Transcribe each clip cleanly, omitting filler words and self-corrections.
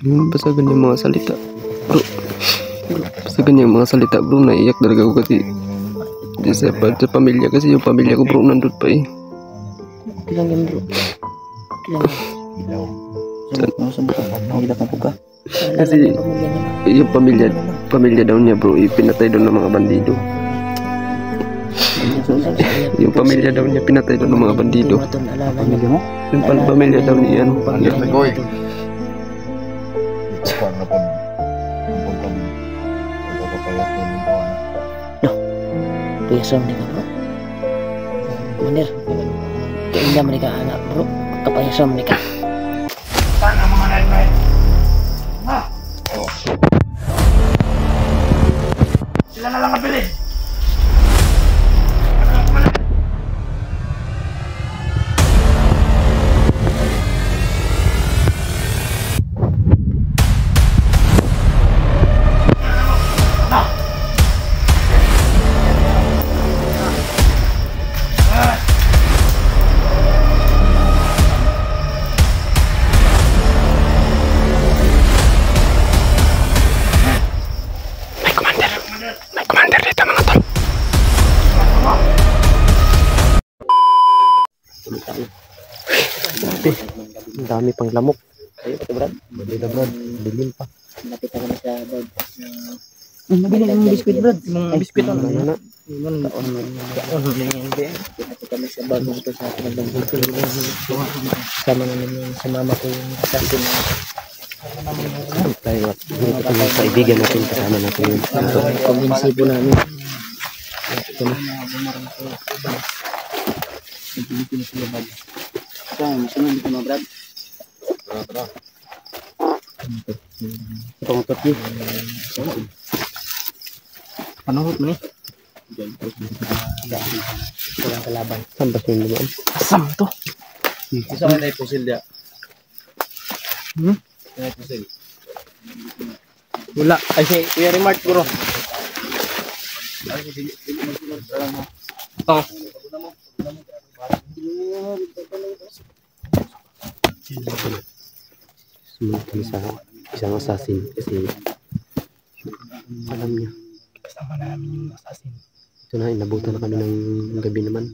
Yun, basta ganyan mga salita. Bro, basta ganyan mga salita bro, naiyak talaga ako kasi sa pamilya kasi yung pamilya ko bro nandun pa eh. Okay lang yan bro. Okay lang yan. Mahilak na po ka. Kasi yung pamilya daw niya bro, ipinatay daw ng mga bandido. Yung pamilya daw niya pinatay daw ng mga bandido. Pamilya mo? Yung pamilya daw niya ano. Payasam ni ka bro. Manir. Kainda man ka anak bro. Kapayasam ni ka. Sana mga nalmay. Ha? Sila na lang nabilin. May commander dito mga tol. Ang dami pang lamok. Ayo ka Brad. Brad, dilim pa. Lapit ako na sa bag. Mabili ng biskuit Brad. Yung biskuit ano na. Kita kami sa bag dito sa pinagdang. Sama namin yung sa mama ko yung assassin. Tayo at mga kaibigan natin kasama natin yun. Kumbinsibo namin. Ito na. Ito, sunod dito mga Brad. Itong tatlo. Panuhot mo ni? Walang kalaban. Saan ba siya naman? Asam to. Isa ka na ipusil dia. Wala. Ay si Kuya Remark bro. Ito. Sumunod kami sa isang assassin kasi alam niya. Kasama namin yung assassin. Ito na, inabutan na kami ng gabi naman.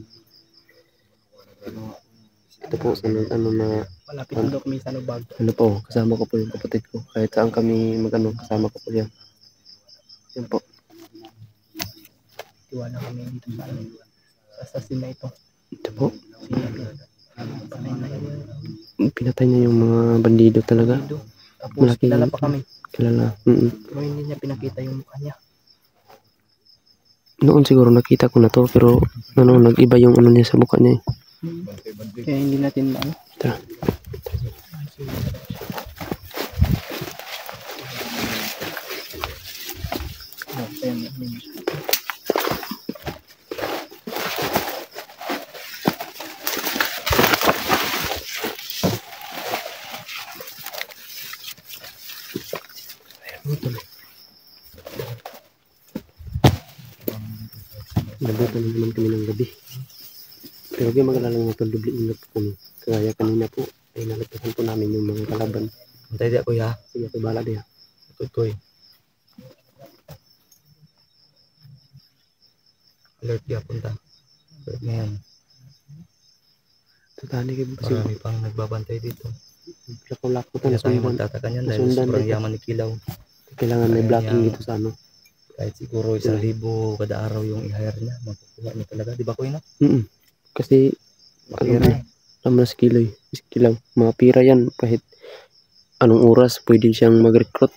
Ito po, ano na, Malapit na daw kami sa Nubag. ano po, kasama ko po yung kapatid ko. Kahit saan kami magano, kasama ko po yan. Yan po. Tiwala kami dito sa assassin na ito. Ito po. Panay na yun. Pinatay niya yung mga bandido talaga. Tapos Malaking kilala pa kami. Kilala. Pero hindi niya pinakita yung mukha niya. Noon siguro nakita ko na to, pero ano, nag-iba yung ano niya sa mukha niya eh. Kaya hindi natin ano. Tara. Nabutan naman kami ng gabi. Pero huwag mag-alala nga ito, dubli ingat po kami. Kaya kanina po, ay nalagpasan po namin yung mga kalaban. Antay dia kuya. Sige, ito bala diya. Tutoy. Alert dia punta. Alert na yan. Tatani kayo kasi Marami pang nagbabantay dito. lako-lako Kaya na tayo sundan. magtataka niyan dahil Nasundan sobrang dito. yaman ni Kilaw. Kailangan may Kaya blocking niya- dito sa ano. Kahit siguro 1,000 kada araw yung i-hire niya. Makukuha niya talaga. Di ba kuya na? Kasi Makira ano, tama na skill eh. Skill lang. Mga pira yan. Kahit anong oras pwede siyang mag-recruit.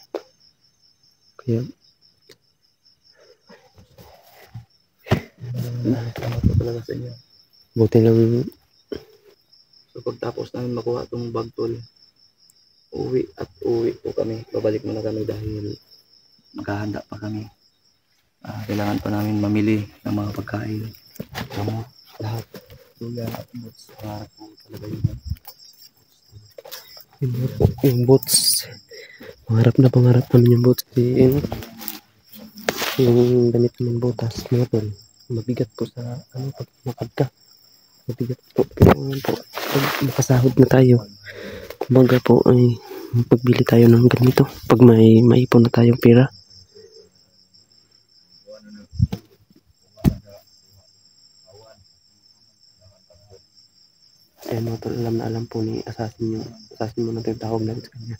Kaya Salamat po talaga sa inyo. buti lang So pagtapos namin makuha itong bag tol, uwi po kami. Babalik muna kami dahil maghahanda pa kami. Kailangan pa namin mamili ng mga pagkain. Gamot, lahat. Tuya at boots. Pangarap po talaga yun. yung boots. Pangarap namin yung boots. Kasi yung damit ng butas. Mga tol. Mabigat po sa ano pag makad ka. Mabigat po. Pero ano po. Pag makasahod na tayo. Kumbaga po ay pagbili tayo ng ganito pag may maipon na tayong pera. Ayan mga tol, alam po ni Assassin yung Assassin mo na ito yung tawag natin sa kanya.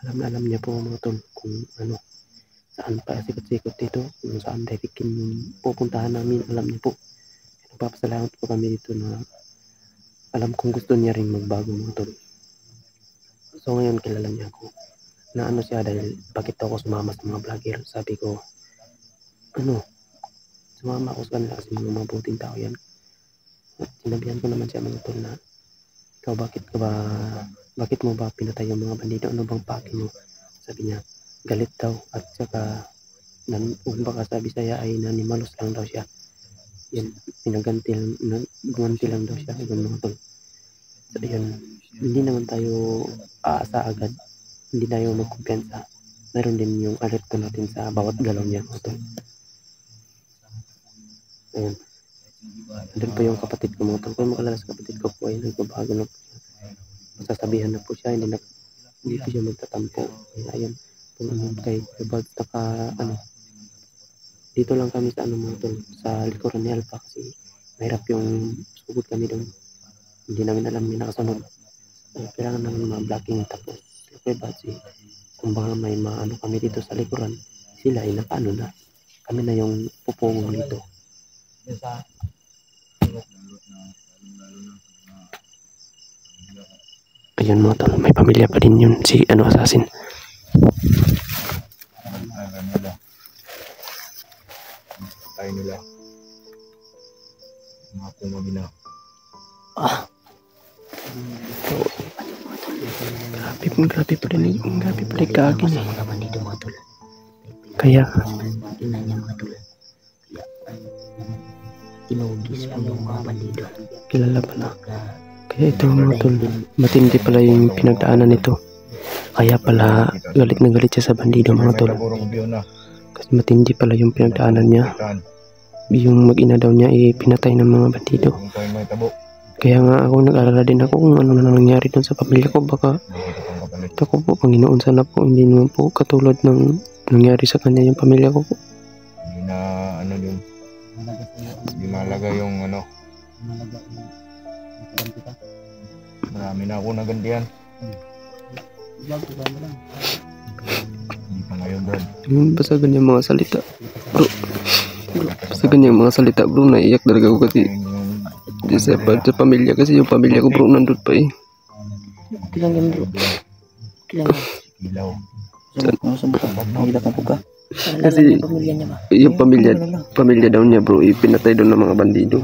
Alam niya po mga tol kung ano, saan pa sikot-sikot dito, kung saan direction yung pupuntahan namin, alam niya po. Nagpapasalamat po kami dito na alam kong gusto niya rin magbago mga tol. So ngayon kilala niya ako na ano siya dahil bakit ako sumama sa mga vlogger. Sabi ko ano, sumama ako sa kanila kasi mga mabuting tao yan. At sinabihan ko naman siya mga tol na ikaw bakit mo ba pinatay yung mga bandido, ano bang pake mo? Sabi niya galit daw at saka baka sabi saya ay nanimalos lang daw siya. Yan, gumanti lang daw siya mga tol. So yun, hindi naman tayo aasa agad, hindi tayo magkumpiyansa. Meron din yung alert ko natin sa bawat galaw niya mga tol. Ayan, doon po yung kapatid ko mga tol. Kung makalala sa kapatid ko po ay nagbabago na po siya. Masasabihan na po siya, hindi po siya magtatampo. Ayan, kay Bald dito lang kami sa mga tol, sa likuran ni Alpha kasi mahirap yung sugod kami doon. Hindi namin alam yung nakasunod. Kailangan namin ma-blocking tapos kay Bald kung baka may maano kami dito sa likuran, sila ay nakaano na. Kami na yung pupungong dito. Ayun mga tol, may pamilya pa din yun si Assassin. Tayo nila mga pumabina. Grabe pa rin kagin eh. Mga bandido mga tol. Kaya Tingnan niya mga tol. Tinugis po yung mga bandido. kilala pa na. Kaya ito mga tol, matindi pala yung pinagdaanan nito. Kaya pala galit na galit siya sa bandido mga tol. Kasi matindi pala yung pinagdaanan niya. Yung mag-ina daw niya pinatay ng mga bandido. Kaya nga ako nag-alala din ako kung ano na nangyari dun sa pamilya ko. Baka ito ko po, Panginoon sana po hindi naman po katulad ng nangyari sa kanya yung pamilya ko po. Hindi na ano yun, hindi malaga yung ano, marami na ako nagantihan. Hindi pa ngayon Brad. Yung basta ganyang mga salita bro, basta ganyang mga salita bro, naiyak talaga ako kasi sa pamilya, kasi yung pamilya ko bro nandun pa eh. Kilang yan bro. Kilang yan. Ilaw. Kasi yung pamilya daw niya bro, pinatay doon ng mga bandido.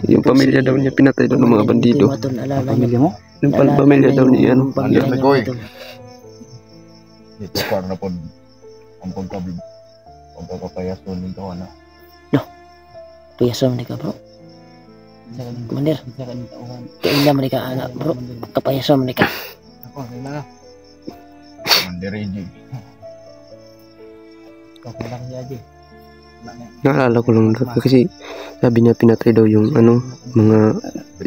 Yung pamilya daw niya pinatay doon ng mga bandido. Pamilya mo? Yung pamilya daw niya ano. Dito par na po ang pagkakapayason nito ano. Payason ka bro. Komander. Kainda man ka anak bro. Kapayason man ka. Commander Reggie. Naalala ko lang daw kasi sabi niya pinatay daw yung ano,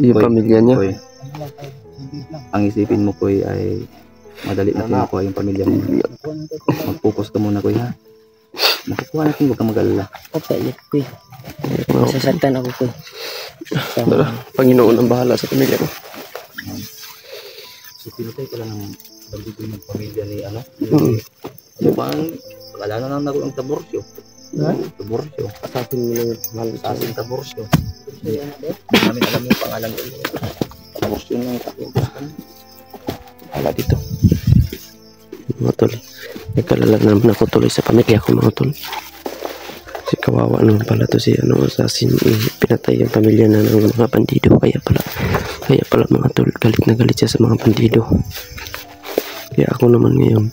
yung pamilya niya. Koy, ang isipin mo Koy ay madali na kinukuha yung pamilya mo. Mag-focus ka muna Koy ha. Makukuha natin, huwag kang mag-alala. Papayat ko eh. Masasaktan ako ko eh. Panginoon ang bahala sa pamilya ko. So pinatay ka lang ng bandito ng pamilya ni ano? Ano ba ang pag-alala na ako ng taborsyo? Taborsyo. Assassin mo lang yung Assassin taborsyo. Namin alam yung pangalan ko. Taborsyo lang yung bahala dito. Mga tol, nagkalala naman ako tuloy sa pamilya ko mga tol. Si kawawa naman pala to si Assassin, pinatay yung pamilya na ng mga bandido. Kaya pala mga tol, galit na galit siya sa mga bandido. Kaya ako naman ngayon,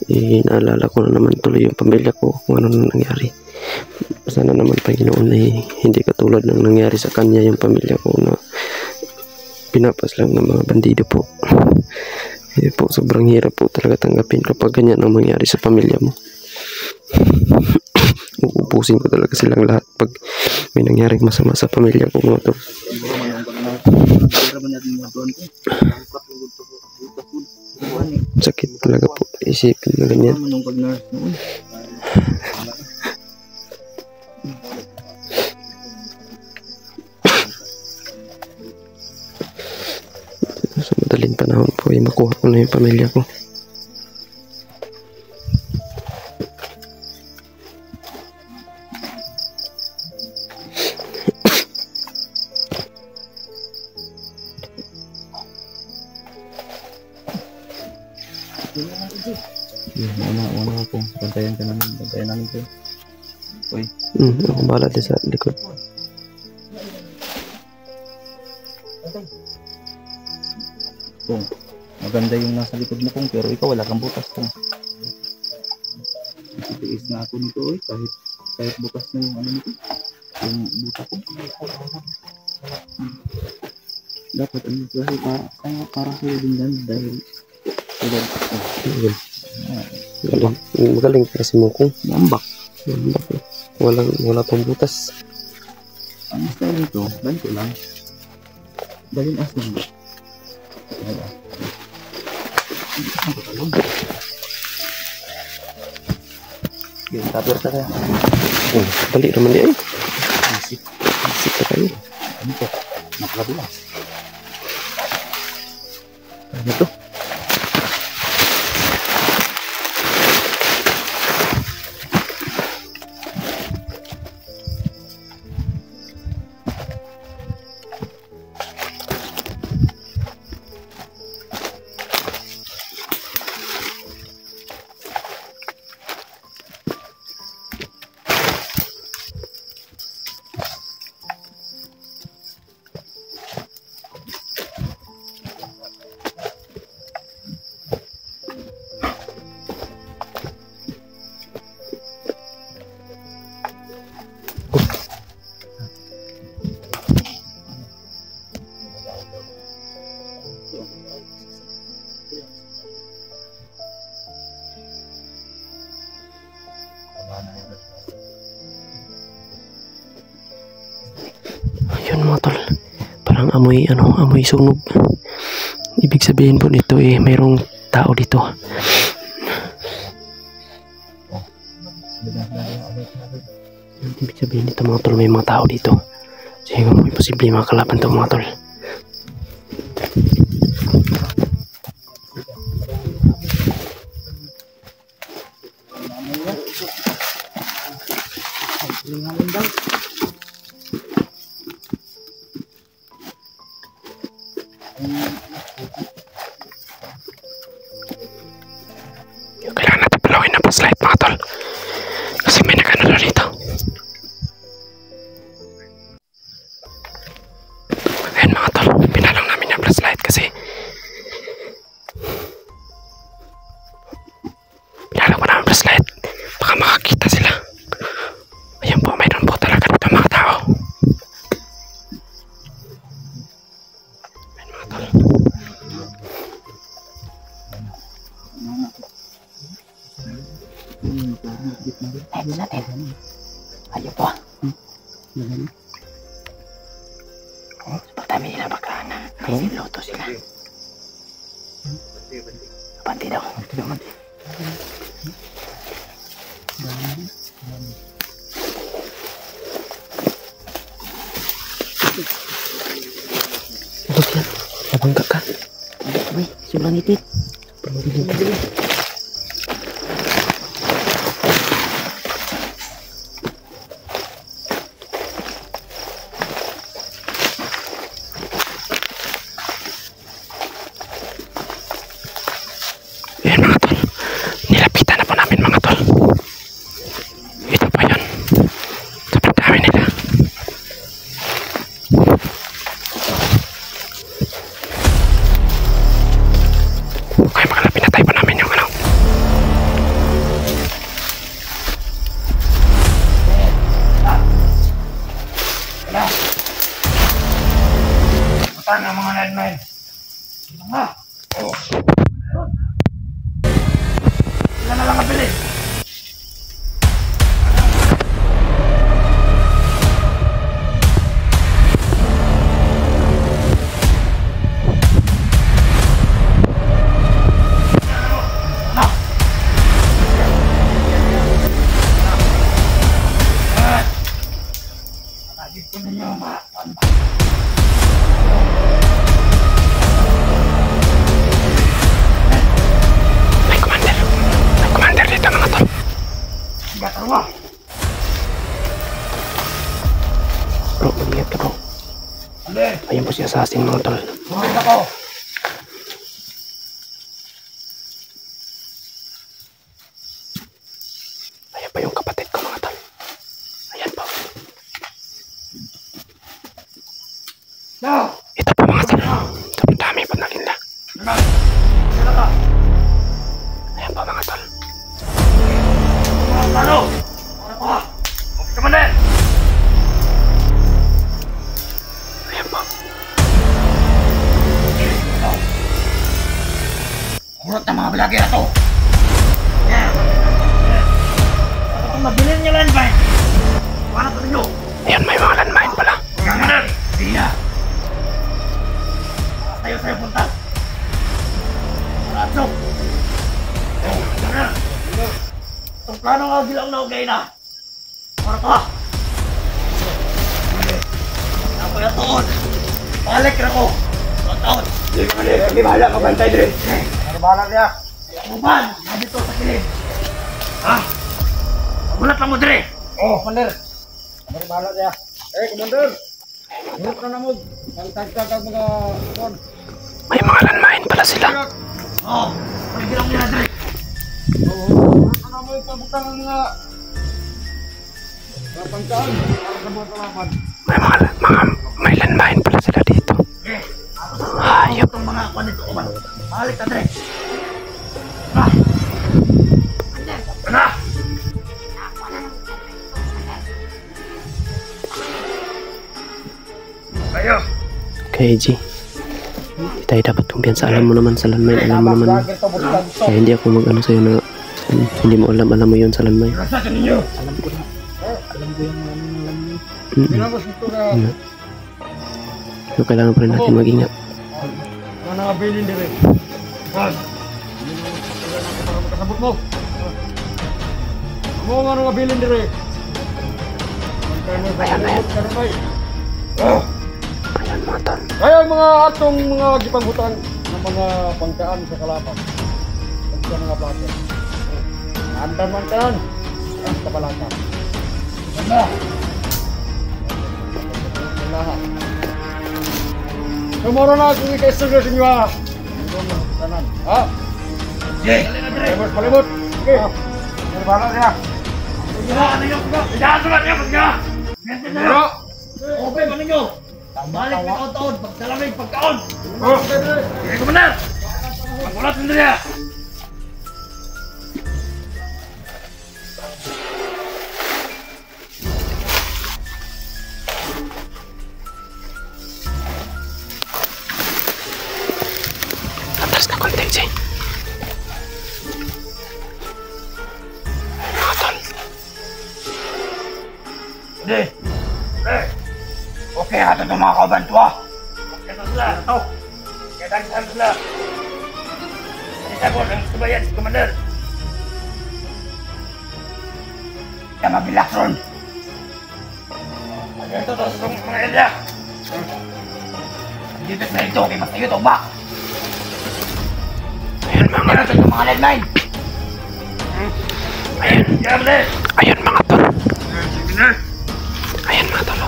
naalala ko na naman tuloy yung pamilya ko kung ano na nangyari. Sana naman Panginoon ay hindi katulad ng nangyari sa kanya yung pamilya ko na pinapas lang ng mga bandido po. Kaya po sobrang hirap po talaga tanggapin kapag ganyan ang mangyari sa pamilya mo. Uubusin ko talaga silang lahat pag may nangyaring masama sa pamilya ko mga to. Sakit talaga po isipin na ganyan. Nung pag-nurse noon. Sa madaling panahon po ay makuha ko na yung pamilya ko. Una po. Bantayan namin po. Uy. Ako bahala din sa likod. Kung maganda yung nasa likod mo kung pero ikaw wala kang butas kung. Tiis na ako nito kahit bukas na yung ano nito. Yung buta ko. Dapat ano kasi para sa'yo din yan dahil Magaling kasi mo kung mambak. Wala pang butas. Ang style nito, ganito lang. Dalhin as lang. Yung tapir ka kaya. Dali naman niya eh. Isip ka kayo. ano to? Nakakabilas. Ano to? Ayun mga tol, parang amoy sunog. Ibig sabihin po nito eh mayroong tao dito. Ibig sabihin nito mga tol, may mga tao dito. Siguro may posible mga kalaban to mga tol. Kailangan natin palawin na flashlight mga tol. Kasi may nag-ano dito. Ayan mga tol, pinalong namin yung flashlight kasi pinalong ko namin flashlight. Baka makakita sila. Ayun po, mayroon po talaga dito mga tao. Ayan mga tol. Ayun natin. Ayun po. Pagdami nila baka may loto sila. Banti daw. Ba't yan? Nabangga ka. Uy, sobrang itit. Ayan mga tol, nilapitan na po namin mga tol. Ito pa yun. Sobrang dami nila. Okay, makalapit na tayo po namin yung ano. Ayan po si assassin mga tol. Ayan pa yung kapatid ko mga tol. Ayan po. Ito po mga tol. Sobrang dami po na nila. Ayan po mga tol. Ayan po. Kurot na mga balagi na to. Kung mabilin niyo lang ba? Paano ko ninyo? Ayan, may mga landmine pala. Ganganan! Hindi na! Tayo sa'yo punta! Ratso! Ganganan! Itong plano nga gilang na ugay na! Para ka! Ako na toon! Balik na ko! Toon! Hindi bahala ka bantay dire. Ano bahala niya? Uban! Nandito sa kilim! Ha? Magulat lang mo dire! Oh, Commander. Ano bahala niya? Commander. Hirap na namod. Nagtagtag ang mga kon. May mga landmine pala sila. Oo! Balik lang nila dire! Ano mo ipabutang ang mga pangkaan para sa mga kalaban. May landmine pala sila dito. Hayop. Itong mga kwan nito, Uban! Balik na dire! Ha? Ano? Kayo! KG. Hindi tayo dapat kumpiyansa. Alam mo naman sa landmine. Alam mo naman. Kaya hindi ako mag-ano sa'yo na hindi mo alam. Alam mo yun sa landmine. Rasa sa ninyo! Alam ko na. Alam ko yung alam niyo. Mm-mm. Pinabos ito na So, kailangan pa rin natin mag-ingat. mga nabilin dire. Uban! Para makasabot mo. Amo nga nabilin dire. Ayan, ayan. Oh! Ayan mga tol. Kaya ang mga atong mga gipanghutan ng mga pangkaan sa kalaban. At sa mga plato. Andan man karon. Ang kabalatan. Ano? Lahat. Tomorrow na akong ika-studio sa inyo ha. Tanan. Ha? Jay! Palibot, palibot. Okay. Ano ba niya? Ano yung pagkakas na niya? Pagkakas! Mente na! Pero, Okay ba ninyo? Balik na taon-taon, pagdalamig, pagkaon! oh, Sige, Commander! Magulat na niya! Atras ka konti, Jay. Mga tol. Hindi! Pre! Okay ato itong mga kauban to ha! Okay na sila! Ito! Kaya dagdagan sila! Isa ko lang subayan si Commander! Kaya mabilak ron! Ito to sa mga area! Dito sa ito, kaya mas tayo ito ba? Ayan mga Meron ito mga landmine! Ayan. Kaya ba Ayan mga tol. Sige na! Ayan mga tol.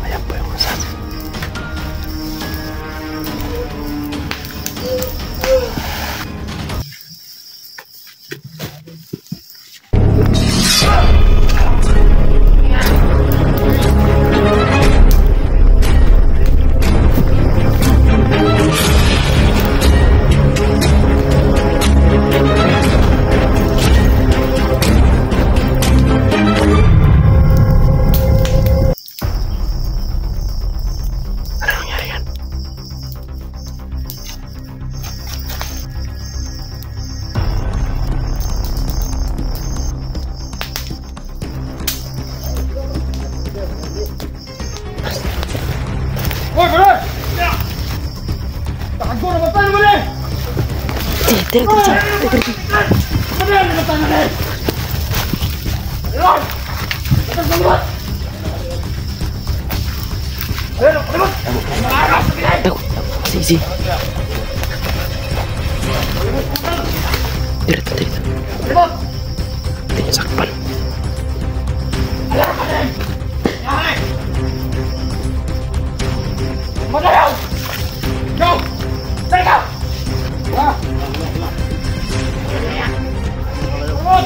Ayan po yung assassin. Ano nangyari yan? Hoy, bro! Takbo na ba mo ni? Commander! Namatay na rin! Ayun! Atas ng luwat! Ayun! Ayun! Ay, mga aras! Sige! Easy. Dito. Hindi niya sakpan. Magayaw! Go! Talaga! Ha? Huwag!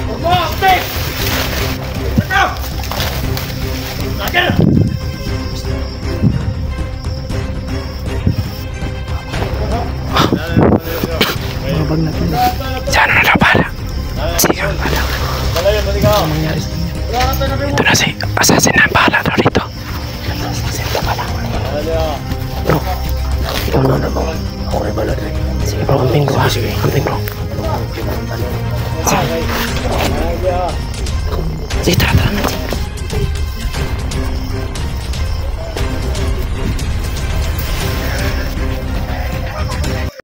Huwag mo! Upik! Ito! Ayan! Mabag natin. Sana na bala. Sige, bala. Ano mangyari sa kanya? Ito na si assassin na bala daw dito. Assassin na bala. Bro, ikaw na naman. Ako na bala rin. Sige bro, amping ko ha. Amping bro. Sige. Sige, tara na.